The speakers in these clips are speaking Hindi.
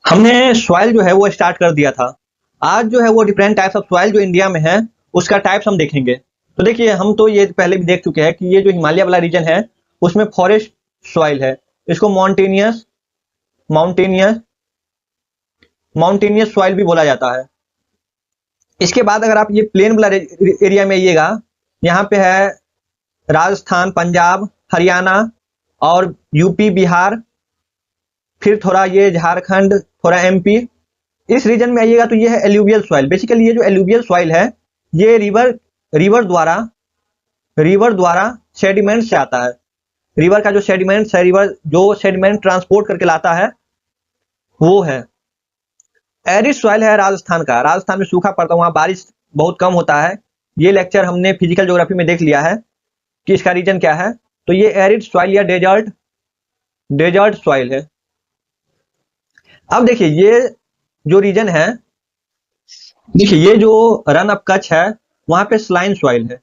हमने सॉइल जो है वो स्टार्ट कर दिया था। आज जो है वो डिफरेंट टाइप्स ऑफ सॉइल जो इंडिया में है उसका टाइप्स हम देखेंगे। तो देखिए, हम तो ये पहले भी देख चुके हैं कि ये जो हिमालय वाला रीजन है उसमें फॉरेस्ट सॉइल है। इसको माउंटेनियस माउंटेनियस सॉइल भी बोला जाता है। इसके बाद अगर आप ये प्लेन वाला एरिया में आइएगा, यहाँ पे है राजस्थान, पंजाब, हरियाणा और यूपी, बिहार, फिर थोड़ा ये झारखंड, थोड़ा एमपी। इस रीजन में आइएगा तो ये है एलुवियल सॉइल। बेसिकली ये जो एलुवियल सॉइल है ये रिवर द्वारा रिवर द्वारा सेडिमेंट से आता है। रिवर का जो सेडिमेंट है, रिवर जो सेडिमेंट ट्रांसपोर्ट करके लाता है वो है। एरिड सॉइल है राजस्थान का। राजस्थान में सूखा पड़ता है, वहां बारिश बहुत कम होता है। ये लेक्चर हमने फिजिकल ज्योग्राफी में देख लिया है कि इसका रीजन क्या है। तो ये एरिड सॉइल या डेजर्ट सॉइल है। अब देखिए, ये जो रीजन है, देखिए ये जो रन ऑफ कच्छ है वहां पे स्लाइन सॉइल है।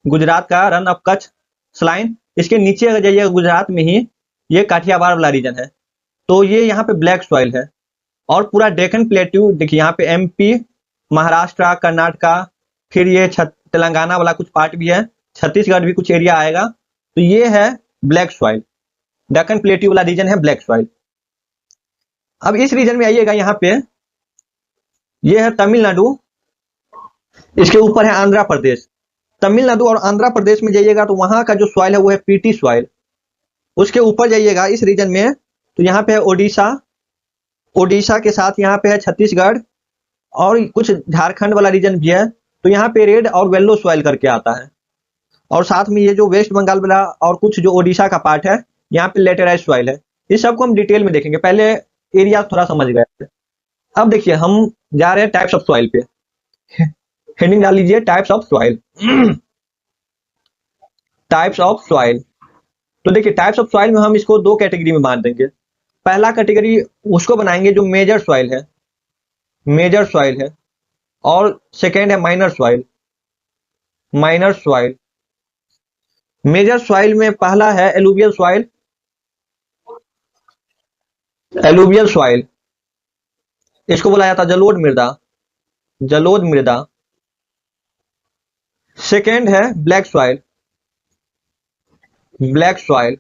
गुजरात का रन ऑफ कच्छ स्लाइन, इसके नीचे अगर जाइएगा गुजरात में ही ये काठियावाड़ वाला रीजन है। तो ये यहाँ पे ब्लैक सॉइल है। और पूरा डेक्कन प्लेट्यू देखिए, यहाँ पे एमपी, महाराष्ट्र, कर्नाटका, फिर ये तेलंगाना वाला कुछ पार्ट भी है, छत्तीसगढ़ भी कुछ एरिया आएगा। तो ये है ब्लैक सॉइल। डेक्कन प्लेट्यू वाला रीजन है ब्लैक सॉइल। अब इस रीजन में आइएगा, यहाँ पे ये है तमिलनाडु, इसके ऊपर है आंध्र प्रदेश। तमिलनाडु और आंध्र प्रदेश में जाइएगा तो वहां का जो सॉइल है वो है पीटी सॉइल। उसके ऊपर जाइएगा इस रीजन में तो यहाँ पे है ओडिशा के साथ यहाँ पे है छत्तीसगढ़ और कुछ झारखंड वाला रीजन भी है। तो यहाँ पे रेड और येलो सॉइल करके आता है। और साथ में ये जो वेस्ट बंगाल वाला और कुछ जो ओडिशा का पार्ट है, यहाँ पे लेटेराइट सॉइल है। इस सबको हम डिटेल में देखेंगे, पहले एरिया थोड़ा समझ गए। अब देखिए, हम जा रहे हैं टाइप्स ऑफ सॉइल पे। हेडिंग डाल लीजिए types of soil. Types of soil. तो देखिए, टाइप्स ऑफ सॉइल में हम इसको दो कैटेगरी में बांट देंगे। पहला कैटेगरी उसको बनाएंगे जो मेजर सॉइल है, और सेकेंड है माइनर सॉइल। मेजर सॉइल में पहला है एलुवियल सॉइल। इसको बोला जाता है जलोढ़ मृदा। सेकेंड है ब्लैक सॉइल,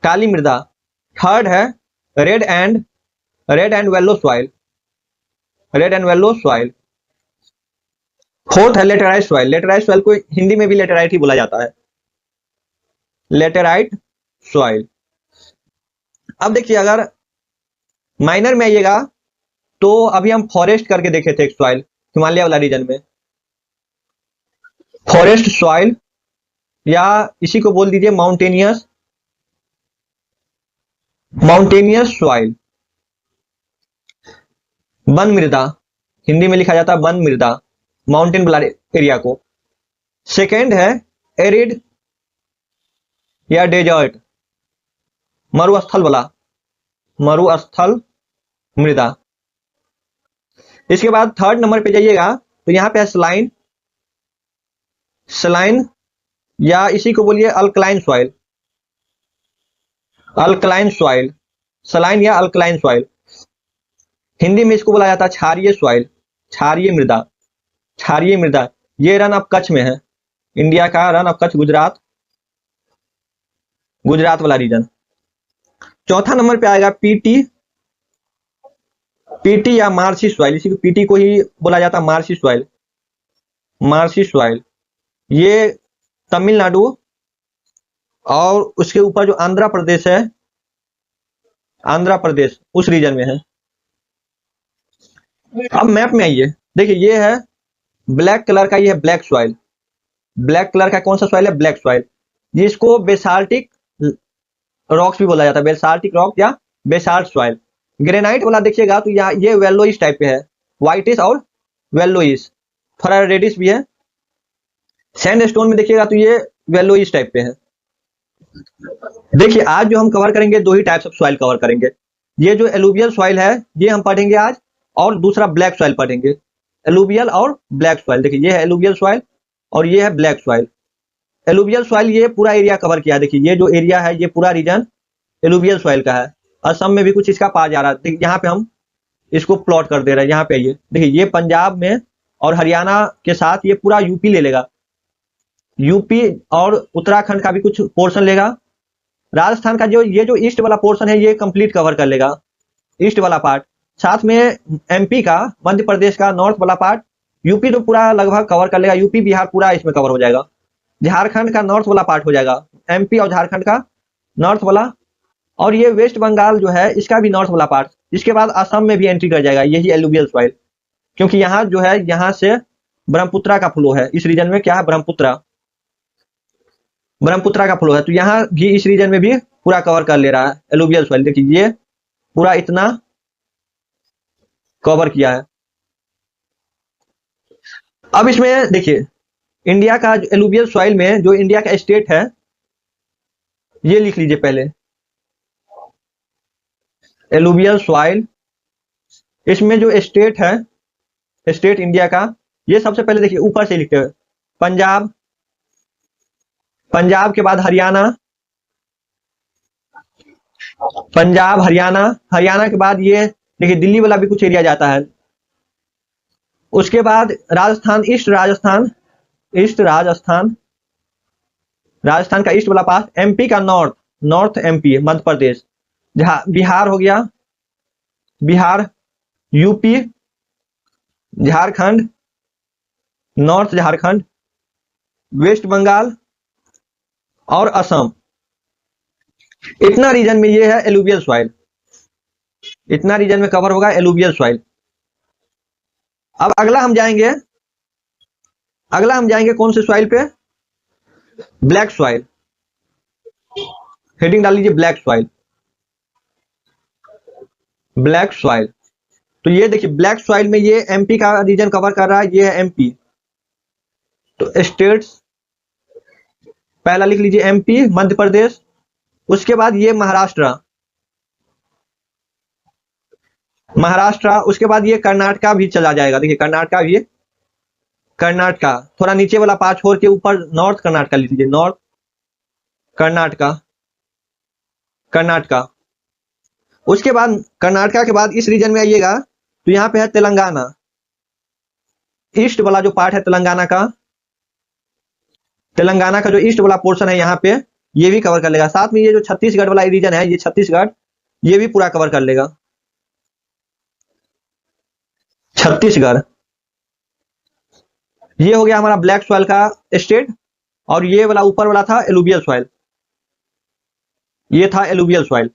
काली मृदा। थर्ड है red and yellow soil. Fourth है लेटेराइट सॉइल को हिंदी में भी लेटेराइट ही बोला जाता है, लेटेराइट सॉइल। अब देखिए, अगर माइनर में आइएगा तो अभी हम फॉरेस्ट करके देखे थे एक सॉइल हिमालय वाला रीजन में। फॉरेस्ट सॉइल या इसी को बोल दीजिए माउंटेनियस सॉइल। वन मृदा, हिंदी में लिखा जाता है वन मृदा, माउंटेन वाला एरिया को। सेकेंड है एरिड या डेजर्ट, मरुस्थल मृदा। इसके बाद थर्ड नंबर पे जाइएगा तो यहाँ पे है सलाइन या इसी को बोलिए अल्कलाइन सॉइल। सलाइन या अल्कलाइन सॉइल। हिंदी में इसको बोला जाता है क्षारीय मृदा। ये रन ऑफ कच्छ में है, इंडिया का रन ऑफ कच्छ, गुजरात वाला रीजन। चौथा नंबर पे आएगा पीटी या मार्शी सॉइल। इसी को पीटी को ही बोला जाता है मार्शी सॉइल। ये तमिलनाडु और उसके ऊपर जो आंध्र प्रदेश उस रीजन में है। अब मैप में आइए, देखिए ये है ब्लैक कलर का, ये है ब्लैक सॉइल। ब्लैक कलर का कौन सा सॉइल है? Black soil. जिसको बेसाल्टिक रॉक्स भी बोला जाता है, बेसाल्टिक रॉक या बेसाल्ट सॉइल। ग्रेनाइट वाला देखिएगा तो यहाँ ये येलोइश टाइप पे है, व्हाइटिश और येलोइश, थोड़ा रेडिश भी है। सैंडस्टोन में देखिएगा तो ये येलोइश टाइप पे है। देखिए, आज जो हम कवर करेंगे दो ही टाइप्स ऑफ सॉइल कवर करेंगे। ये जो एलुवियल सॉइल है ये हम पढ़ेंगे आज, और दूसरा ब्लैक सॉइल पढ़ेंगे। एलुवियल और ब्लैक सॉइल। देखिए, ये है एलुवियल सॉइल और ये है ब्लैक सॉइल। एलुवियल सॉइल ये पूरा एरिया कवर किया। देखिए, ये जो एरिया है ये पूरा रीजन एलुवियल सॉइल का है। असम में भी कुछ इसका पार जा रहा है। देखिए यहाँ पे हम इसको प्लॉट कर दे रहे हैं। यहाँ पे आइए, देखिए ये पंजाब में और हरियाणा के साथ ये पूरा यूपी ले लेगा, यूपी और उत्तराखंड का भी कुछ पोर्शन लेगा। राजस्थान का जो ये जो ईस्ट वाला पोर्शन है ये कंप्लीट कवर कर लेगा, ईस्ट वाला पार्ट। साथ में एमपी का, मध्य प्रदेश का नॉर्थ वाला पार्ट, यूपी तो पूरा लगभग कवर कर लेगा, यूपी बिहार पूरा इसमें कवर हो जाएगा। झारखंड का नॉर्थ वाला पार्ट हो जाएगा, एमपी और झारखंड का नॉर्थ वाला। और ये वेस्ट बंगाल जो है इसका भी नॉर्थ वाला पार्ट। इसके बाद असम में भी एंट्री कर जाएगा यही एलुवियल सॉइल, क्योंकि यहाँ जो है यहाँ से ब्रह्मपुत्रा का फ्लो है। इस रीजन में क्या है, ब्रह्मपुत्रा का फ्लो है, तो यहाँ भी इस रीजन में भी पूरा कवर कर ले रहा है एलुवियल सॉइल। देखिए ये पूरा इतना कवर किया है। अब इसमें देखिए इंडिया का एलुवियल सॉइल में जो इंडिया का स्टेट है ये लिख लीजिए पहले, एलुवियल सॉइल। इसमें जो स्टेट है, स्टेट इंडिया का, ये सबसे पहले देखिए ऊपर से लिखते हैं पंजाब, पंजाब के बाद हरियाणा, पंजाब हरियाणा, हरियाणा के बाद ये देखिए दिल्ली वाला भी कुछ एरिया जाता है। उसके बाद राजस्थान, ईस्ट राजस्थान, ईस्ट राजस्थान, राजस्थान का ईस्ट वाला पास, एमपी का north, north MP Madhya Pradesh, Bihar हो गया, बिहार, यूपी, झारखंड, नॉर्थ झारखंड, वेस्ट बंगाल और असम। इतना रीजन में ये है एलुवियल सॉइल, इतना रीजन में कवर होगा एलुवियल सॉइल। अब अगला हम जाएंगे, अगला हम जाएंगे कौन से सॉइल पे, ब्लैक सॉइल। हेडिंग डाल लीजिए ब्लैक सॉइल, ब्लैक सॉइल। तो ये देखिए ब्लैक सॉइल में ये एमपी का रीजन कवर कर रहा है, ये है एमपी। तो स्टेट्स पहला लिख लीजिए एमपी, मध्य प्रदेश, उसके बाद ये महाराष्ट्र, महाराष्ट्र, उसके बाद ये कर्नाटका भी चला जाएगा। देखिए कर्नाटका भी, कर्नाटका थोड़ा नीचे वाला पार्ट छोड़ के ऊपर नॉर्थ कर्नाटका लिख लीजिए, नॉर्थ कर्नाटका, कर्नाटका। उसके बाद कर्नाटका के बाद इस रीजन में आइएगा तो यहाँ पे है तेलंगाना, ईस्ट वाला जो पार्ट है तेलंगाना का, तेलंगाना का जो ईस्ट वाला पोर्शन है यहाँ पे ये भी कवर कर लेगा। साथ में ये जो छत्तीसगढ़ वाला रीजन है, ये छत्तीसगढ़, ये भी पूरा कवर कर लेगा, छत्तीसगढ़। ये हो गया हमारा ब्लैक सॉइल का स्टेट। और ये वाला ऊपर वाला था एलुवियल सॉइल, ये था एलुवियल सॉइल।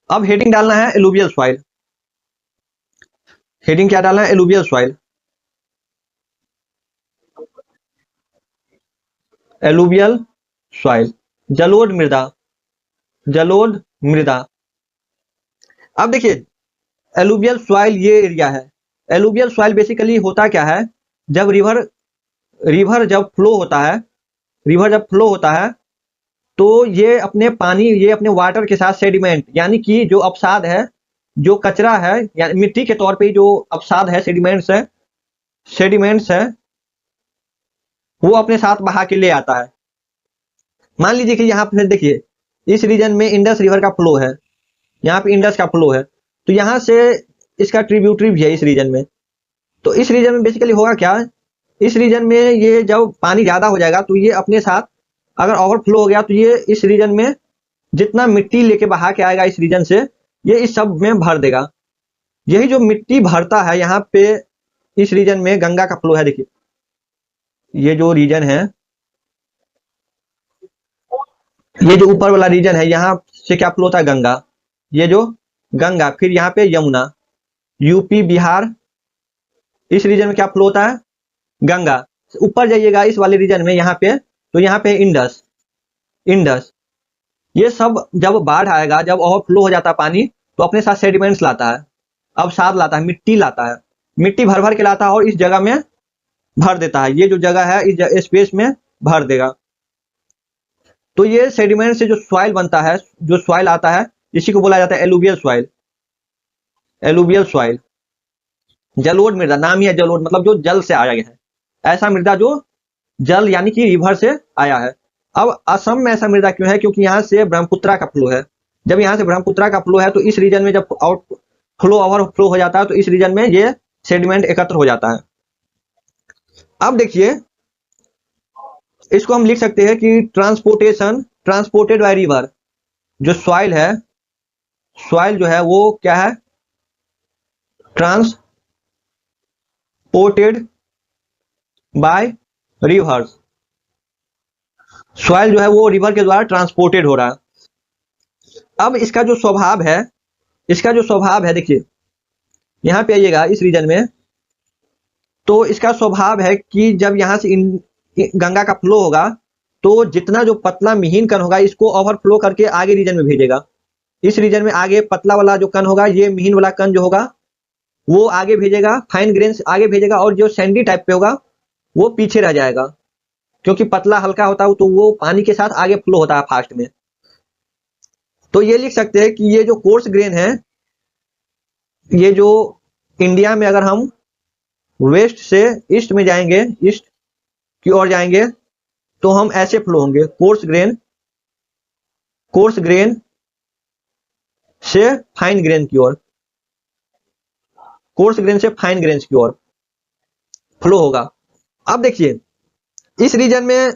अब हेडिंग डालना है एलुवियल सॉइल। हेडिंग क्या डालना है, एलुवियल सॉइल, एलुवियल सॉइल, जलोढ़ मृदा, जलोढ़ मृदा। अब देखिए एलुवियल सॉइल ये एरिया है। एलुवियल सॉइल बेसिकली होता क्या है, जब रिवर जब फ्लो होता है, रिवर जब फ्लो होता है तो ये अपने पानी, ये अपने वाटर के साथ सेडिमेंट, यानी कि जो अपसाद है, जो कचरा है, यानी मिट्टी के तौर पे जो अपसाद है, सेडिमेंट्स है, सेडिमेंट्स है, वो अपने साथ बहा के ले आता है। मान लीजिए कि यहाँ पे देखिए इस रीजन में इंडस रिवर का फ्लो है, यहाँ पे इंडस का फ्लो है, तो यहाँ से इसका ट्रिब्यूटरी भी है इस रीजन में। तो इस रीजन में बेसिकली होगा क्या, इस रीजन में ये जब पानी ज्यादा हो जाएगा तो ये अपने साथ अगर ओवरफ्लो हो गया तो ये इस रीजन में जितना मिट्टी लेके बहा के आएगा इस रीजन से, ये इस सब में भर देगा। यही जो मिट्टी भरता है यहाँ पे इस रीजन में गंगा का फ्लो है। देखिए ये जो रीजन है, ये जो ऊपर वाला रीजन है, यहाँ से क्या फ्लो होता है, गंगा, ये जो गंगा, फिर यहाँ पे यमुना, यूपी बिहार, इस रीजन में क्या फ्लो होता है, गंगा। ऊपर जाइएगा इस वाले रीजन में यहाँ पे, तो यहाँ पे इंडस, इंडस। ये सब जब बाढ़ आएगा, जब ओवरफ्लो हो जाता है पानी, तो अपने साथ सेडिमेंट्स लाता है, अवसाद लाता है, मिट्टी लाता है, मिट्टी भर भर के लाता है और इस जगह में भर देता है। ये जो जगह है इस स्पेस में भर देगा। तो ये सेडिमेंट से जो सॉइल बनता है, जो सॉइल आता है, इसी को बोला जाता है एलुवियल सॉइल, एलुवियल सॉइल। जलोढ़ मृदा, नाम ही है जलोढ़, मतलब जो जल से आया है, ऐसा मृदा जो जल यानी कि रिवर से आया है। अब असम में ऐसा मृदा क्यों है, क्योंकि यहाँ से ब्रह्मपुत्रा का फ्लो है, जब यहाँ से ब्रह्मपुत्रा का फ्लो है तो इस रीजन में जब आउट फ्लो ओवर फ्लो हो जाता है तो इस रीजन में ये सेडिमेंट एकत्र हो जाता है। अब देखिए इसको हम लिख सकते हैं कि ट्रांसपोर्टेड बाय रिवर, जो सॉइल है, सॉइल जो है वो क्या है, ट्रांसपोर्टेड बाय रिवर्स। सॉइल जो है वो रिवर के द्वारा ट्रांसपोर्टेड हो रहा है। अब इसका जो स्वभाव है, देखिए यहां पे आइएगा इस रीजन में, तो इसका स्वभाव है कि जब यहां से गंगा का फ्लो होगा तो जितना जो पतला मिहीन कण होगा इसको ओवरफ्लो करके आगे रीजन में भेजेगा। इस रीजन में आगे पतला वाला जो कण होगा, ये मिहीन वाला कण जो होगा वो आगे भेजेगा, फाइन ग्रेन्स आगे भेजेगा, और जो सैंडी टाइप पे होगा वो पीछे रह जाएगा, क्योंकि पतला हल्का होता है तो वो पानी के साथ आगे फ्लो होता है फास्ट में। तो ये लिख सकते हैं कि ये जो कोर्स ग्रेन है, ये जो इंडिया में अगर हम वेस्ट से ईस्ट में जाएंगे, ईस्ट की ओर जाएंगे तो हम ऐसे फ्लो होंगे, कोर्स ग्रेन से फाइन ग्रेन की ओर, कोर्स ग्रेन से फाइन ग्रेन की ओर फ्लो होगा। अब देखिए इस रीजन में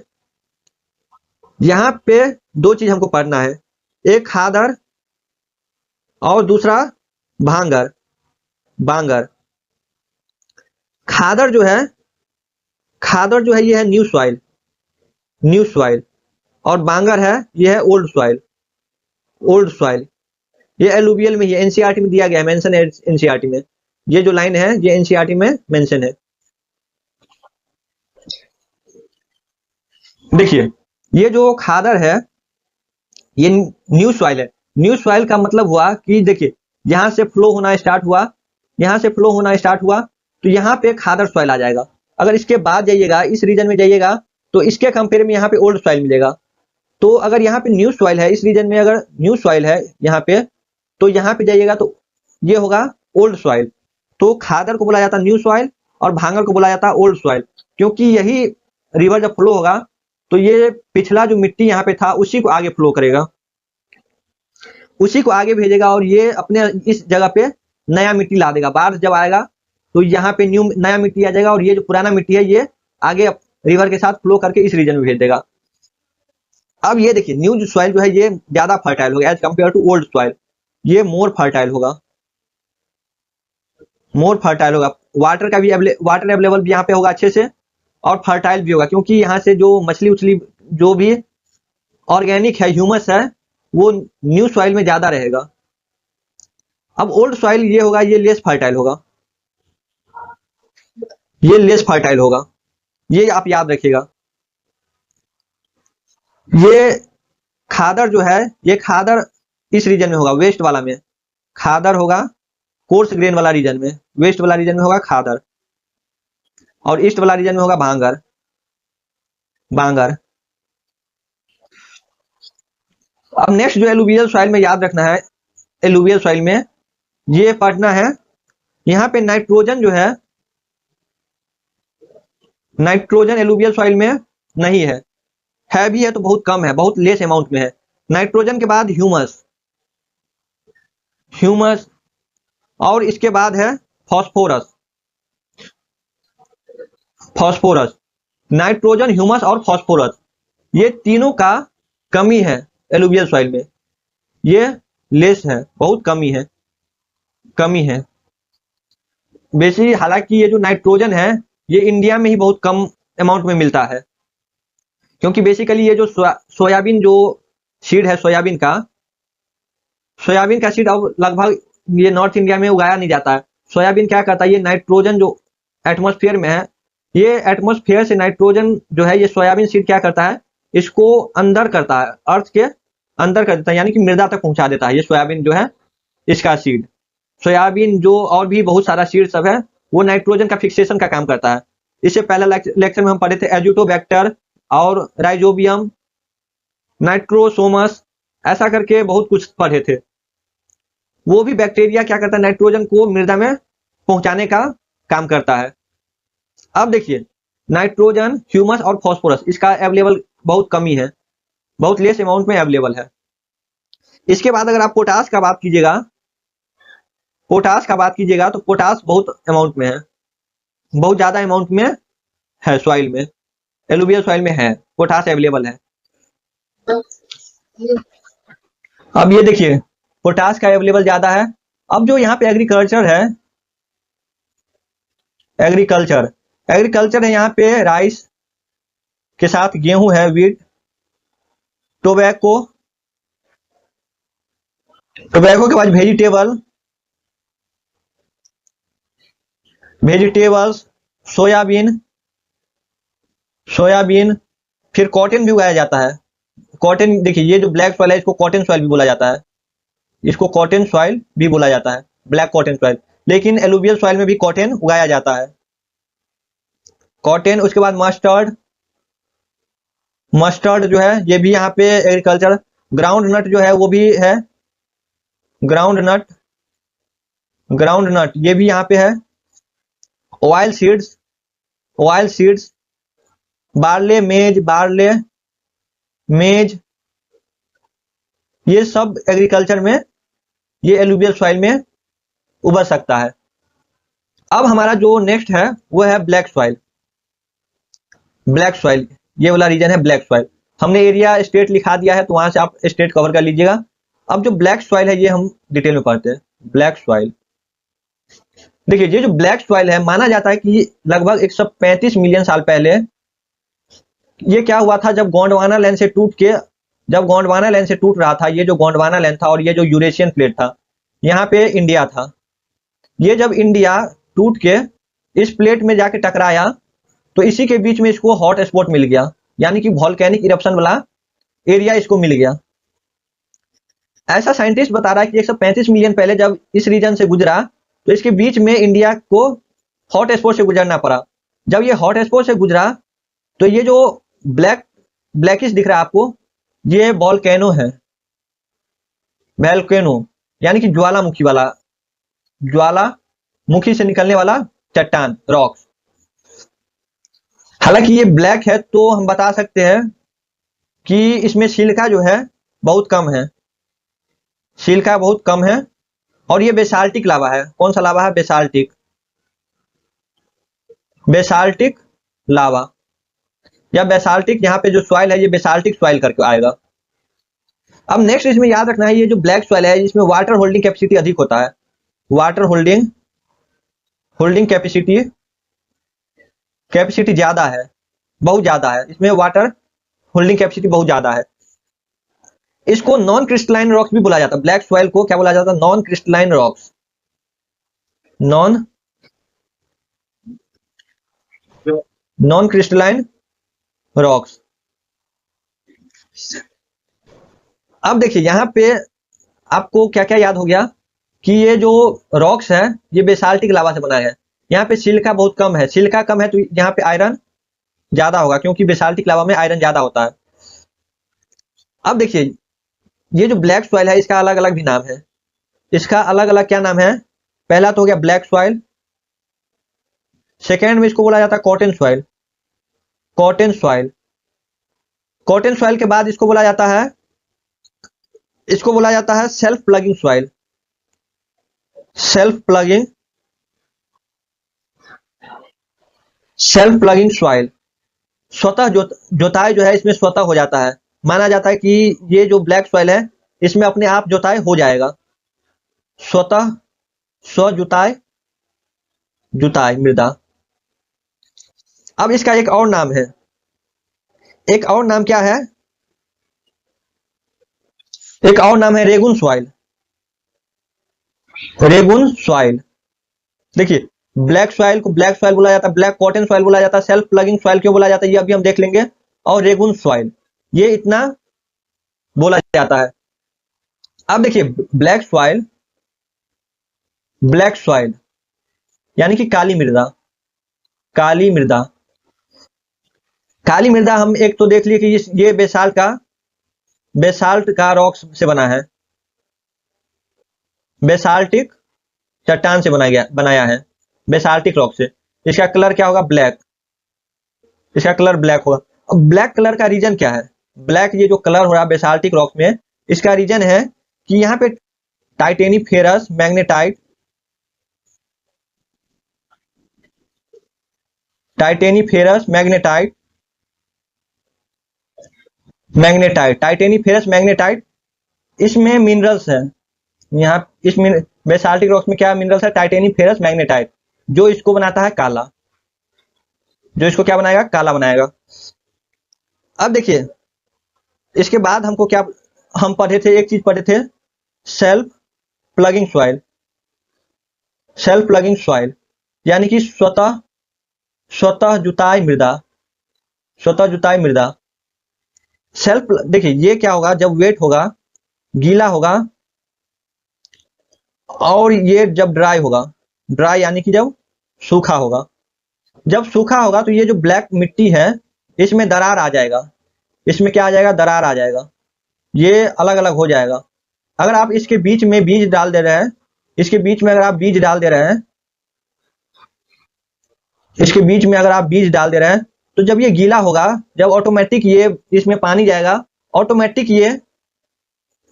यहां पे दो चीज हमको पढ़ना है, एक खादर और दूसरा बांगर। खादर जो है ये है न्यू सॉइल, और बांगर है ये है ओल्ड सॉइल। ये एलुवियल में, ये एनसीईआरटी में दिया गया है, मेंशन है एनसीईआरटी में, ये जो लाइन है ये एनसीईआरटी में मेंशन है। देखिए ये जो खादर है ये न्यू सॉइल है। न्यू सॉइल का मतलब हुआ कि देखिए यहां से फ्लो होना स्टार्ट हुआ, तो यहाँ पे खादर सॉइल आ जाएगा। अगर इसके बाद जाइएगा, इस रीजन में जाइएगा तो इसके कंपेयर में यहाँ पे ओल्ड सॉइल मिलेगा। तो अगर यहाँ पे न्यू सॉइल है, इस रीजन में अगर न्यू सॉइल है यहाँ पे, तो यहाँ पे जाइएगा तो ये होगा ओल्ड सॉइल। तो खादर को बोला जाता है न्यू सॉइल और भांगर को बोला जाता है ओल्ड सॉइल, क्योंकि यही रिवर जब फ्लो होगा तो ये पिछला जो मिट्टी यहाँ पे था उसी को आगे फ्लो करेगा, उसी को आगे भेजेगा, और ये अपने इस जगह पे नया मिट्टी ला देगा। बाढ़ जब आएगा तो यहाँ पे नया मिट्टी आ जाएगा, और ये जो पुराना मिट्टी है ये आगे रिवर के साथ फ्लो करके इस रीजन में भेज देगा। अब ये देखिए न्यू सॉइल जो है ये ज्यादा फर्टाइल होगा as compare to old soil, ये मोर फर्टाइल होगा, वाटर अवेलेबल भी यहाँ पे होगा अच्छे से, और फर्टाइल भी होगा, क्योंकि यहाँ से जो मछली उछली जो भी ऑर्गेनिक है, ह्यूमस है, वो न्यू सॉइल में ज्यादा रहेगा। अब ओल्ड सॉइल ये होगा, ये लेस फर्टाइल होगा, ये आप याद रखिएगा। ये खादर जो है, ये खादर इस रीजन में होगा, वेस्ट वाला में खादर होगा, कोर्स ग्रेन वाला रीजन में, वेस्ट वाला रीजन में होगा खादर, और ईस्ट वाला रीजन में होगा बांगर। अब नेक्स्ट जो एलुवियल सॉइल में याद रखना है, एलुवियल सॉइल में ये पढ़ना है, यहाँ पे नाइट्रोजन जो है, नाइट्रोजन एलुवियल सॉइल में नहीं है भी है तो बहुत कम है, बहुत लेस अमाउंट में है। नाइट्रोजन के बाद ह्यूमस और इसके बाद है फॉस्फोरस। नाइट्रोजन, ह्यूमस और फॉस्फोरस, ये तीनों का कमी है एलुवियल सॉइल में, ये लेस है, बहुत कमी है बेसिकली। हालांकि ये जो नाइट्रोजन है ये इंडिया में ही बहुत कम अमाउंट में मिलता है, क्योंकि बेसिकली ये जो सोयाबीन जो सीड है, सोयाबीन का सीड अब लगभग ये नॉर्थ इंडिया में उगाया नहीं जाता है। सोयाबीन क्या करता है, ये नाइट्रोजन जो एटमॉस्फेयर में है, ये एटमॉस्फेयर से नाइट्रोजन जो है, ये सोयाबीन सीड क्या करता है, इसको अंदर करता है, अर्थ के अंदर कर देता है, यानी कि मृदा तक पहुंचा देता है। ये सोयाबीन जो है इसका सीड, सोयाबीन जो और भी बहुत सारा सीड सब है, वो नाइट्रोजन का फिक्सेशन का काम करता है। इससे पहले लेक्चर में हम पढ़े थे एजिटोबैक्टर और राइजोबियम, नाइट्रोसोमस, ऐसा करके बहुत कुछ पढ़े थे। वो भी बैक्टीरिया क्या करता है, नाइट्रोजन को मृदा में पहुंचाने का काम करता है। अब देखिए नाइट्रोजन, ह्यूमस और फॉस्फोरस, इसका अवेलेबल बहुत कमी है, बहुत लेस अमाउंट में अवेलेबल है। इसके बाद अगर आप पोटास का बात कीजिएगा, पोटास का बात कीजिएगा तो पोटास बहुत अमाउंट में है, बहुत ज्यादा अमाउंट में है सॉइल में, एलुवियल सॉइल में है, पोटास अवेलेबल है। अब ये देखिए पोटास का अवेलेबल ज्यादा है। अब जो यहाँ पे एग्रीकल्चर है, एग्रीकल्चर है यहाँ पे राइस के साथ गेहूं है, वीट, टोबैको, टोबैको के बाद वेजिटेबल्स, सोयाबीन, फिर कॉटन भी उगाया जाता है। कॉटन देखिए, ये जो ब्लैक सॉइल है इसको कॉटन सॉइल भी बोला जाता है, इसको कॉटन सॉइल भी बोला जाता है, ब्लैक कॉटन सॉइल। लेकिन एलुवियल सॉइल में भी कॉटन उगाया जाता है, कॉटन। उसके बाद मस्टर्ड जो है ये भी यहाँ पे एग्रीकल्चर। ग्राउंड नट जो है वो भी है, ग्राउंड नट ये भी यहाँ पे है। ऑयल सीड्स, बार्ले, मेज, ये सब एग्रीकल्चर में, ये एलुवियल सॉइल में उबर सकता है। अब हमारा जो नेक्स्ट है वो है ब्लैक सॉइल। ये वाला रीजन है ब्लैक सॉइल। हमने एरिया स्टेट लिखा दिया है तो वहां से आप स्टेट कवर कर लीजिएगा। अब जो ब्लैक सॉइल है ये हम डिटेल में पढ़ते हैं। ब्लैक सॉइल देखिए, ये जो ब्लैक सॉइल है माना जाता है कि लगभग 135 मिलियन साल पहले ये क्या हुआ था, जब गोंडवाना लैंड से टूट रहा था, ये जो गोंडवाना लैंड था और ये जो यूरेशियन प्लेट था, यहाँ पे इंडिया था। ये जब इंडिया टूट के इस प्लेट में जाके टकराया तो इसी के बीच में इसको हॉट स्पॉट मिल गया, यानी कि वॉल्केनिक इरप्शन वाला एरिया इसको मिल गया। ऐसा साइंटिस्ट बता रहा है कि 135 मिलियन पहले जब इस रीजन से गुजरा तो इसके बीच में इंडिया को हॉट स्पॉट से गुजरना पड़ा। जब ये हॉट स्पॉट से गुजरा तो ये जो ब्लैकिश दिख रहा है आपको, ये वॉल्केनो है, वॉल्केनो यानी कि ज्वालामुखी से निकलने वाला चट्टान, रॉक्स। हालांकि ये ब्लैक है तो हम बता सकते हैं कि इसमें सिलिका जो है बहुत कम है, सिलिका बहुत कम है। और ये बेसाल्टिक लावा है। कौन सा लावा है? बेसाल्टिक लावा या बेसाल्टिक, यहाँ पे जो सॉइल है ये बेसाल्टिक सॉइल करके आएगा। अब नेक्स्ट इसमें याद रखना है, ये जो ब्लैक सॉइल है इसमें वाटर होल्डिंग कैपेसिटी अधिक होता है। वाटर होल्डिंग कैपेसिटी ज्यादा है, बहुत ज्यादा है, इसमें वाटर होल्डिंग कैपेसिटी बहुत ज्यादा है। इसको नॉन क्रिस्टलाइन रॉक्स भी बोला जाता है। ब्लैक सॉइल को क्या बोला जाता है? Non crystalline rocks. अब देखिए यहाँ पे आपको क्या क्या याद हो गया कि ये जो रॉक्स है ये बेसाल्टिक लावा से बना है। यहाँ पे सिलिका बहुत कम है, सिलिका कम है तो यहाँ पे आयरन ज्यादा होगा, क्योंकि बेसाल्टिक लावा में आयरन ज्यादा होता है। अब देखिए ये जो ब्लैक सॉइल है इसका अलग अलग भी नाम है। इसका अलग अलग क्या नाम है? पहला तो हो गया ब्लैक सॉइल, सेकेंड में इसको बोला जाता है कॉटन सॉइल के बाद इसको बोला जाता है सेल्फ प्लगिंग सॉइल। स्वतः जोताई जो है इसमें स्वतः हो जाता है। माना जाता है कि ये जो ब्लैक सॉइल है इसमें अपने आप जोताई हो जाएगा, स्व जुताई मृदा। अब इसका एक और नाम है, क्या है? एक और नाम है रेगुन सॉइल। देखिए ब्लैक सॉइल को ब्लैक सॉइल बोला जाता है, ब्लैक कॉटन सॉइल बोला जाता है, सेल्फ प्लगिंग सॉइल क्यों बोला जाता है ये अभी हम देख लेंगे, और रेगुन सॉइल, ये इतना बोला जाता है। अब देखिए ब्लैक सॉइल यानी कि काली मृदा हम एक तो देख लिए कि ये बेसाल्ट का रॉक्स से बना है, बेसाल्टिक चट्टान से बनाया है, बेसाल्टिक रॉक से। इसका कलर क्या होगा? ब्लैक होगा। अब ब्लैक कलर का रीजन क्या है? ब्लैक ये जो कलर हो रहा है बेसाल्टिक रॉक में, इसका रीजन है कि यहाँ पे टाइटेनीफेरस मैग्नेटाइट, टाइटेनीफेरस मैग्नेटाइट, टाइटेनीफेरस मैग्नेटाइट, इसमें मिनरल्स है। यहाँ इस बेसाल्टिक रॉक्स में क्या मिनरल्स है? टाइटेनीफेरस मैग्नेटाइट, जो इसको बनाता है काला, जो इसको क्या बनाएगा? काला बनाएगा। अब देखिए इसके बाद हमको क्या हम पढ़े थे, एक चीज पढ़े थे, self plugging soil. Self plugging soil यानी कि स्वतः जुताई मृदा, स्वतः जुताई मृदा। सेल्फ, देखिए ये क्या होगा? जब वेट होगा, गीला होगा, और ये जब ड्राई होगा, ड्राई यानी कि जब सूखा होगा, जब सूखा होगा तो ये जो ब्लैक मिट्टी है इसमें दरार आ जाएगा। इसमें क्या आ जाएगा? दरार आ जाएगा, ये अलग अलग हो जाएगा। अगर आप इसके बीच में बीज डाल दे रहे हैं, इसके बीच में अगर आप बीज डाल दे रहे हैं, इसके बीच में अगर आप बीज डाल दे रहे हैं, तो जब ये गीला होगा, जब ऑटोमेटिक ये इसमें पानी जाएगा, ऑटोमेटिक ये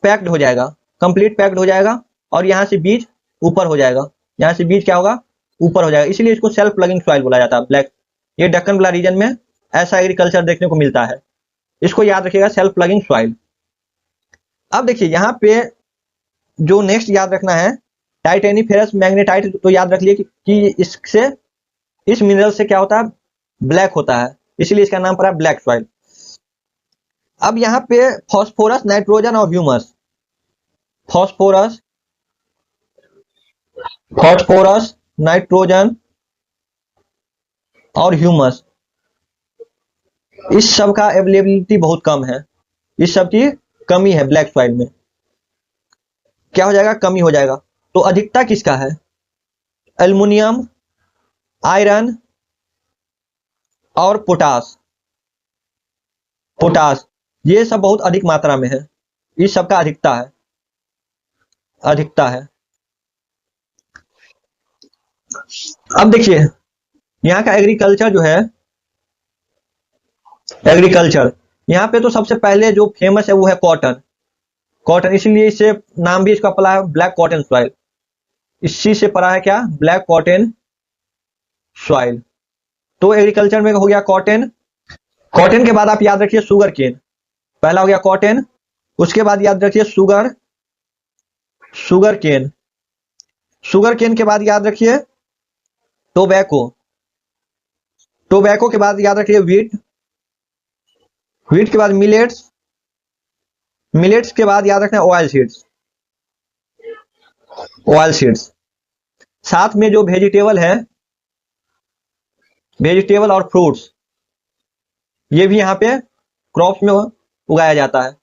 पैक्ड हो जाएगा, कंप्लीट पैक्ड हो जाएगा, और यहाँ से बीज ऊपर हो जाएगा। यहाँ से बीज क्या होगा? ऊपर हो जाएगा। इसीलिए इसको सेल्फ प्लगिंग सॉइल बोला जाता है, ब्लैक। ये दक्कन वाला रीजन में ऐसा एग्रीकल्चर देखने को मिलता है, इसको याद रखिएगा, सेल्फ प्लगिंग सॉइल। अब देखिए यहाँ पे जो नेक्स्ट याद रखना है, टाइटेनीफेरस मैग्नेटाइट, तो याद रख लिए कि इससे, इस मिनरल से क्या होता है? ब्लैक होता है, इसलिए इसका नाम पड़ा ब्लैक सॉइल। अब यहाँ पे फास्फोरस, नाइट्रोजन और ह्यूमस, फास्फोरस, नाइट्रोजन और ह्यूमस, इस सब का अवेलेबिलिटी बहुत कम है, इस सब की कमी है ब्लैक सॉइल में। क्या हो जाएगा? कमी हो जाएगा। तो अधिकता किसका है? एल्युमिनियम, आयरन और पोटास, ये सब बहुत अधिक मात्रा में है, इस सब का अधिकता है, अब देखिए यहाँ का एग्रीकल्चर जो है, एग्रीकल्चर यहाँ पे तो सबसे पहले जो फेमस है वो है कॉटन, इसीलिए इसे नाम भी इसका पड़ा है ब्लैक कॉटन सॉइल। इसी से पड़ा है क्या? Black cotton soil. तो एग्रीकल्चर में हो गया कॉटन के बाद आप याद रखिए शुगर केन, पहला हो गया कॉटन, उसके बाद याद रखिए शुगर केन, के बाद याद रखिए टोबैको के बाद याद रखिए वीट के बाद मिलेट्स के बाद याद रखना ऑयल सीड्स। साथ में जो वेजिटेबल है, वेजिटेबल और फ्रूट्स, ये भी यहाँ पे क्रॉप्स में उगाया जाता है।